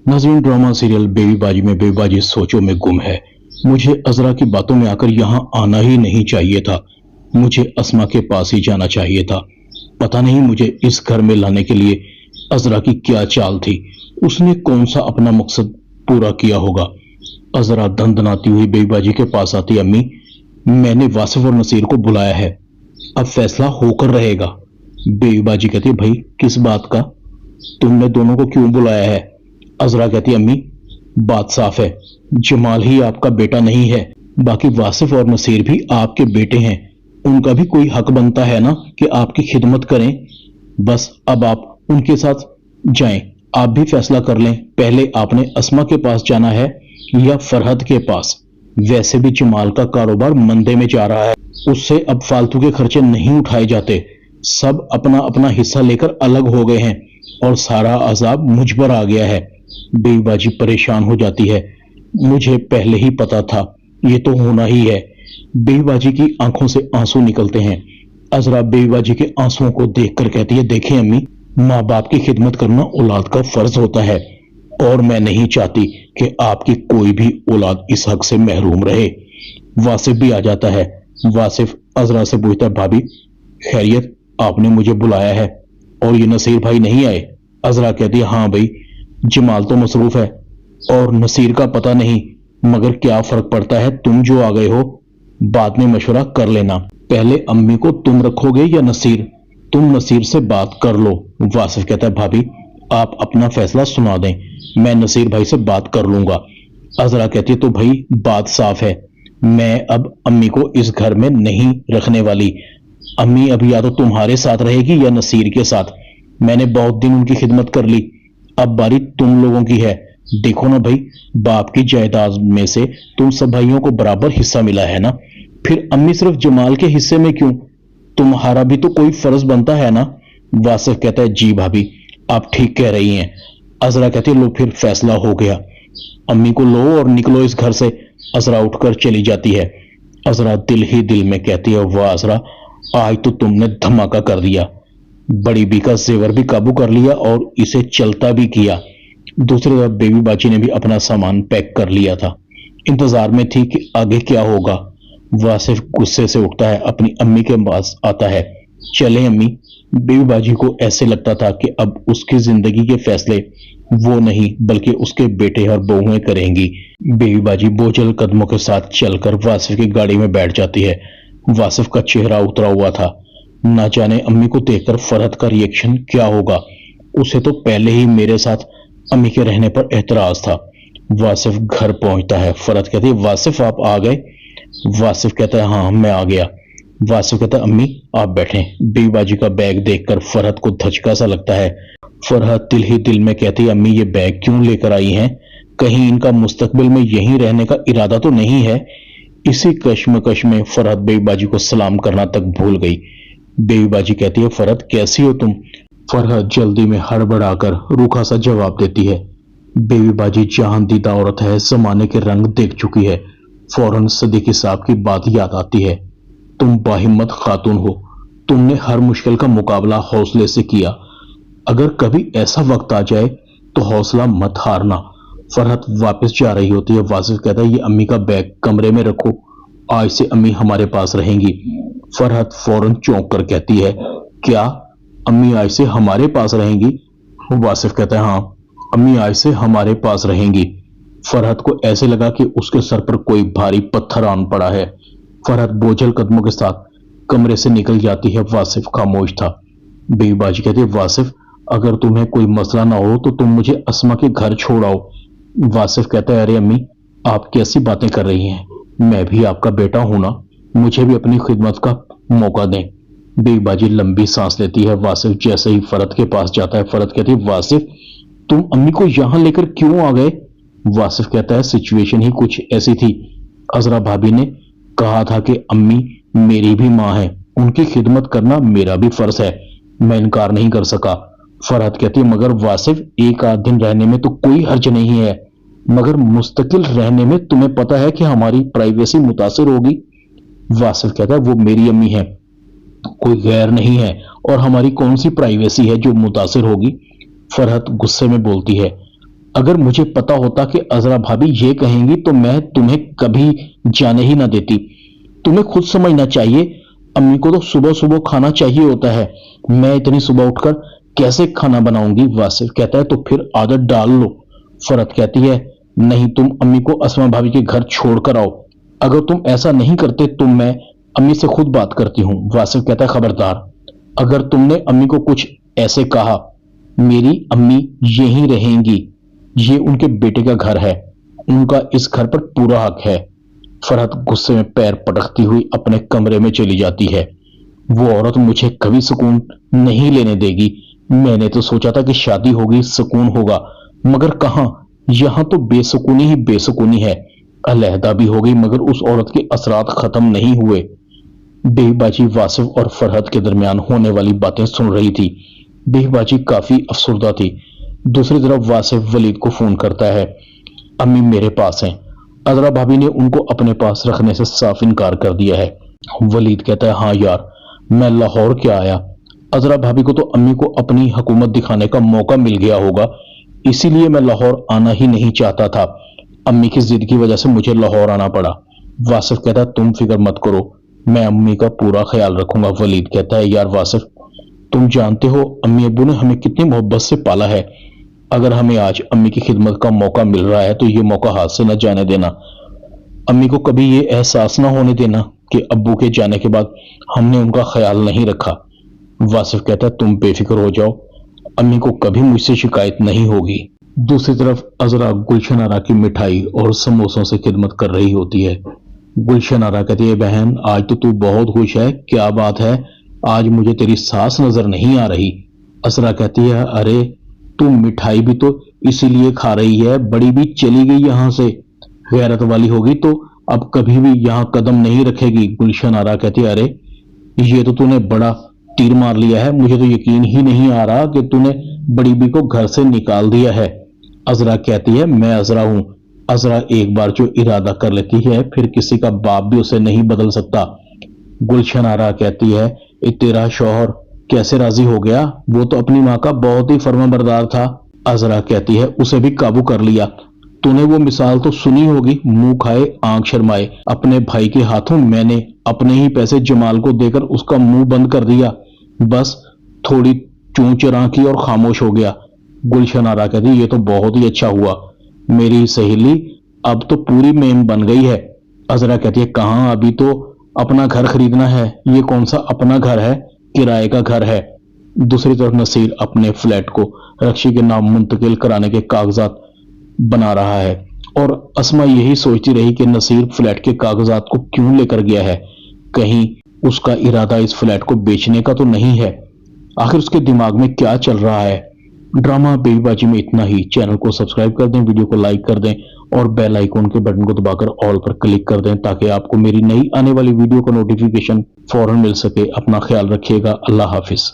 नाज़रीन, drama serial baby बाजी में बेबी बाजी सोचों में गुम है। मुझे अजरा की बातों में आकर यहाँ आना ही नहीं चाहिए था। मुझे अस्मा के पास ही जाना चाहिए था। पता नहीं मुझे इस घर में लाने के लिए अजरा की क्या चाल थी। उसने कौन सा अपना मकसद पूरा किया होगा। अजरा दंदनाती हुई बेबी बाजी के पास आती, अम्मी मैंने वासिफ और नसीर को बुलाया है, अब फैसला होकर रहेगा। बेबी बाजी कहती है, भाई किस बात का? तुमने दोनों को क्यों बुलाया है? अजरा कहती है, अम्मी बात साफ है, जमाल ही आपका बेटा नहीं है, बाकी वासिफ और नसीर भी आपके बेटे हैं। उनका भी कोई हक बनता है ना कि आपकी खिदमत करें। बस अब आप उनके साथ जाएं, आप भी फैसला कर लें, पहले आपने अस्मा के पास जाना है या फरहद के पास। वैसे भी जमाल का कारोबार मंदे में जा रहा है, उससे अब फालतू के खर्चे नहीं उठाए जाते। सब अपना अपना हिस्सा लेकर अलग हो गए हैं और सारा अजाब मुझ पर आ गया है। बेबी बाजी परेशान हो जाती है, मुझे पहले ही पता था ये तो होना ही है। बेबी बाजी की आंखों से आंसू निकलते हैं। अजरा बेबी बाजी के आंसुओं को देखकर कहती है, देखें अम्मी, माँ बाप की खिदमत करना औलाद का फर्ज होता है और मैं नहीं चाहती कि आपकी कोई भी औलाद इस हक से महरूम रहे। वासिफ भी आ जाता है। वासिफ अजरा से पूछता है, भाभी खैरियत, आपने मुझे बुलाया है और ये नसीर भाई नहीं आए? अजरा कहती है, हाँ भाई, जमाल तो मसरूफ है और नसीर का पता नहीं, मगर क्या फर्क पड़ता है, तुम जो आ गए हो, बाद में मशवरा कर लेना। पहले अम्मी को तुम रखोगे या नसीर? तुम नसीर से बात कर लो। वासिफ कहता है, भाभी आप अपना फैसला सुना दें, मैं नसीर भाई से बात कर लूंगा। अजरा कहती है, तो भाई बात साफ है, मैं अब अम्मी को इस घर में नहीं रखने वाली। अम्मी अभी या तो तुम्हारे साथ रहेगी या नसीर के साथ। मैंने बहुत दिन उनकी खिदमत कर ली, अब बारी तुम लोगों की है। देखो ना भाई, बाप की जायदाद में से तुम सब भाइयों को बराबर हिस्सा मिला है ना, फिर अम्मी सिर्फ जमाल के हिस्से में क्यों? तुम्हारा भी तो कोई फर्ज बनता है ना। वासिफ कहता है, जी भाभी आप ठीक कह रही हैं। अजरा कहती है, लो फिर फैसला हो गया, अम्मी को लो और निकलो इस घर से। अजरा उठकर चली जाती है। अजरा दिल ही दिल में कहती है, वाह अजरा, आज तो तुमने धमाका कर दिया, बड़ी बी का जेवर भी काबू कर लिया और इसे चलता भी किया। दूसरी तरफ बेबी बाजी ने भी अपना सामान पैक कर लिया था, इंतजार में थी कि आगे क्या होगा। वासिफ गुस्से से उठता है, अपनी अम्मी के पास आता है, चले अम्मी। बेबी बाजी को ऐसे लगता था कि अब उसकी जिंदगी के फैसले वो नहीं बल्कि उसके बेटे और बहुएं करेंगी। बेबी बाजी बोझल कदमों के साथ चलकर वासिफ की गाड़ी में बैठ जाती है। वासिफ का चेहरा उतरा हुआ था, ना जाने अम्मी को देखकर फरहद का रिएक्शन क्या होगा। उसे तो पहले ही मेरे साथ अम्मी के रहने पर एतराज था। वासिफ घर पहुंचता है। फरहद कहती है, वासिफ आप आ गए? वासिफ कहता है, हाँ मैं आ गया। वासिफ कहता है, अम्मी आप बैठें। बेबी बाजी का बैग देखकर फरहद को धचका सा लगता है। फरहद दिल ही दिल में कहती है, अम्मी ये बैग क्यों लेकर आई हैं? कहीं इनका मुस्तकबिल में यहीं रहने का इरादा तो नहीं है? इसी कश्मकश में फरहद बेबी बाजी को सलाम करना तक भूल गई। बेबी बाजी कहती है, फरहद कैसी हो तुम? फरहद जल्दी में हड़बड़ाकर रूखा सा जवाब देती है। बेबी बाजी जहां दीदा औरत है, जमाने के रंग देख चुकी है। फौरन सदीकी साहब की बात याद आती है, तुम बाहिम्मत खातून हो, तुमने हर मुश्किल का मुकाबला हौसले से किया, अगर कभी ऐसा वक्त आ जाए तो हौसला मत हारना। फरहद वापस जा रही होती है। वासिफ कहता है, ये अम्मी का बैग कमरे में रखो, आज से अम्मी हमारे पास रहेंगी। फरहद फौरन चौंक कर कहती है, क्या अम्मी आज से हमारे पास रहेंगी? वासिफ कहता है, हाँ अम्मी आज से हमारे पास रहेंगी। फरहद को ऐसे लगा कि उसके सर पर कोई भारी पत्थर आन पड़ा है। फरहद बोझल कदमों के साथ कमरे से निकल जाती है। वासिफ खामोश था। बेबी बाजी कहती है, वासिफ अगर तुम्हें कोई मसला ना हो तो तुम मुझे अस्मा के घर छोड़ आओ। वासिफ कहता है, अरे अम्मी आप कैसी बातें कर रही हैं, मैं भी आपका बेटा हूं ना, मुझे भी अपनी खिदमत का मौका दें। बेबी बाजी लंबी सांस लेती है। वासिफ जैसे ही फरहद के पास जाता है, फरहद कहती है, वासिफ तुम अम्मी को यहां लेकर क्यों आ गए? वासिफ कहता है, सिचुएशन ही कुछ ऐसी थी, अजरा भाभी ने कहा था कि अम्मी मेरी भी मां है, उनकी खिदमत करना मेरा भी फर्ज है, मैं इनकार नहीं कर सका। फरहद कहती है, मगर वासिफ एक आध दिन रहने में तो कोई हर्ज नहीं है, मगर मुस्तकिल रहने में तुम्हें पता है कि हमारी प्राइवेसी मुतासिर होगी। वासिफ कहता है, वो मेरी अम्मी है, कोई गैर नहीं है, और हमारी कौन सी प्राइवेसी है जो मुतासिर होगी? फरहद गुस्से में बोलती है, اگر مجھے پتا ہوتا کہ عذرا بھابی یہ کہیں گی تو میں تمہیں کبھی جانے ہی نہ دیتی۔ تمہیں خود سمجھنا چاہیے، امی کو تو صبح صبح کھانا چاہیے ہوتا ہے، میں اتنی صبح اٹھ کر کیسے کھانا بناؤں گی؟ واصف کہتا ہے تو پھر عادت ڈال لو۔ فرحت کہتی ہے نہیں، تم امی کو اسما بھابی کے گھر چھوڑ کر آؤ، اگر تم ایسا نہیں کرتے تو میں امی سے خود بات کرتی ہوں۔ واصف کہتا ہے خبردار، اگر تم نے امی کو کچھ ایسے کہا، میری امی یہیں رہیں گی، یہ ان کے بیٹے کا گھر ہے، ان کا اس گھر پر پورا حق ہے۔ فرحت غصے میں پیر پٹکتی ہوئی اپنے کمرے میں چلی جاتی ہے۔ وہ عورت مجھے کبھی سکون نہیں لینے دے گی، میں نے تو سوچا تھا کہ شادی ہوگی سکون ہوگا، مگر کہاں، یہاں تو بے سکونی ہی بے سکونی ہے۔ علیحدہ بھی ہو گئی مگر اس عورت کے اثرات ختم نہیں ہوئے۔ بے باجی واصف اور فرحت کے درمیان ہونے والی باتیں سن رہی تھی۔ بے باجی کافی افسردہ تھی۔ دوسری طرف واصف ولید کو فون کرتا ہے، امی میرے پاس ہیں، عذرا بھابی نے ان کو اپنے پاس رکھنے سے صاف انکار کر دیا ہے۔ ولید کہتا ہے ہاں یار، میں لاہور کیا آیا، عذرا بھابی کو تو امی کو اپنی حکومت دکھانے کا موقع مل گیا ہوگا، اسی لیے میں لاہور آنا ہی نہیں چاہتا تھا، امی کی ضد کی وجہ سے مجھے لاہور آنا پڑا۔ واصف کہتا ہے تم فکر مت کرو، میں امی کا پورا خیال رکھوں گا۔ ولید کہتا ہے یار واصف، تم جانتے ہو امی ابو نے ہمیں کتنی محبت سے پالا ہے، اگر ہمیں آج امی کی خدمت کا موقع مل رہا ہے تو یہ موقع ہاتھ سے نہ جانے دینا، امی کو کبھی یہ احساس نہ ہونے دینا کہ ابو کے جانے کے بعد ہم نے ان کا خیال نہیں رکھا۔ واصف کہتا ہے تم بے فکر ہو جاؤ، امی کو کبھی مجھ سے شکایت نہیں ہوگی۔ دوسری طرف عذرا گلشن آرا کی مٹھائی اور سموسوں سے خدمت کر رہی ہوتی ہے۔ گلشن آرا کہتی ہے بہن آج تو بہت خوش ہے، کیا بات ہے، آج مجھے تیری ساس نظر نہیں آ رہی۔ عذرا کہتی ہے ارے تو مٹھائی بھی تو اسی لیے کھا رہی ہے، بڑی بھی چلی گئی یہاں سے، غیرت والی ہوگی تو اب کبھی بھی یہاں قدم نہیں رکھے گی۔ گلشن آرا کہتی ہے ارے یہ تو نے بڑا تیر مار لیا ہے، مجھے تو یقین ہی نہیں آ رہا کہ نے بڑی بی کو گھر سے نکال دیا ہے۔ عذرا کہتی ہے میں عذرا ہوں، عذرا ایک بار جو ارادہ کر لیتی ہے پھر کسی کا باپ بھی اسے نہیں بدل سکتا۔ گلشن آرا کہتی ہے تیرا شوہر کیسے راضی ہو گیا، وہ تو اپنی ماں کا بہت ہی فرما بردار تھا۔ عذرا کہتی ہے اسے بھی قابو کر لیا، تو نے وہ مثال تو سنی ہوگی، منہ کھائے آنکھ شرمائے، اپنے بھائی کے ہاتھوں میں نے اپنے ہی پیسے جمال کو دے کر اس کا منہ بند کر دیا، بس تھوڑی چون چراں کی اور خاموش ہو گیا۔ گلشن آرا کہتی یہ تو بہت ہی اچھا ہوا، میری سہیلی اب تو پوری میم بن گئی ہے۔ عذرا کہتی ہے کہاں، ابھی تو اپنا گھر خریدنا ہے، یہ کون سا اپنا گھر ہے، کرائے کا گھر ہے۔ دوسری طرف نصیر اپنے فلیٹ کو رکشی کے نام منتقل کرانے کے کاغذات بنا رہا ہے اور اسما یہی سوچتی رہی کہ نصیر فلیٹ کے کاغذات کو کیوں لے کر گیا ہے، کہیں اس کا ارادہ اس فلیٹ کو بیچنے کا تو نہیں ہے، آخر اس کے دماغ میں کیا چل رہا ہے۔ ڈرامہ بیوی باجی میں اتنا ہی۔ چینل کو سبسکرائب کر دیں، ویڈیو کو لائک کر دیں اور بیل آئیکن کے بٹن کو دبا کر آل پر کلک کر دیں تاکہ آپ کو میری نئی آنے والی ویڈیو کا نوٹیفیکیشن فوراً مل سکے۔ اپنا خیال رکھیے گا، اللہ حافظ۔